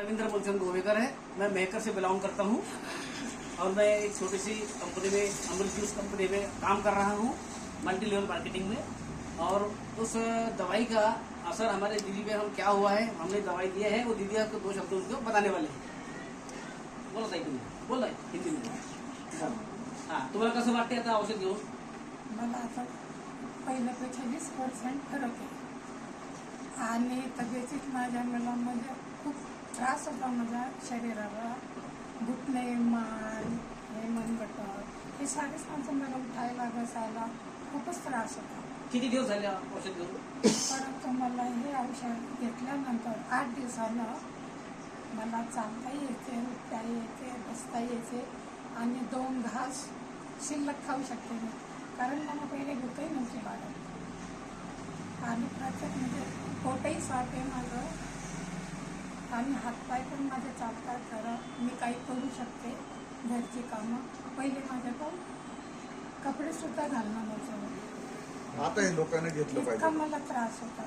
रविंद्र मूलचंद गोवेकर है। मैं मेहकर से बिलोंग करता हूँ और मैं एक छोटी सी कंपनी में, अमृत जूस कंपनी में काम कर रहा हूँ, मल्टी लेवल मार्केटिंग में। और उस दवाई का असर हमारे दीदी पे हम क्या हुआ है, हमने दवाई दिया है, वो दीदी आपको 2 शब्दों उनको बताने वाले हैं। बोला ताई तुम्ही, बोला हिंदी में। हाँ, तुम्हाला कसं वाटते आता औषध घेऊन? मला आता पहिल्यापेक्षा 20% फरक आहे आणि तब्येतीत माझ्या मला म्हणजे खूप त्रास होता माझ्या शरीराला, घुटणे, मान, हे मनगट हे सारेच माझं मला उठायला बसायला खूपच त्रास होता. किती दिवस झाले औषध घेऊन? परंतु मला हे औषध घेतल्यानंतर 8 दिवसानं मला चालता येते, उठता येते, बसता येते आणि 2 घास शिल्लक खाऊ शकते मी, कारण मला पहिले भूकही नव्हती लागत आणि प्रत्येक म्हणजे पोटही साफ आहे माझं आणि हातपाय पण माझे चालतात. जरा मी काही करू शकते घरची कामं. पहिले माझ्याकडून कपडेसुद्धा घालणं नव्हतं, आता हे लोकांना घेतलं इतका पाहिजे. मला त्रास होता.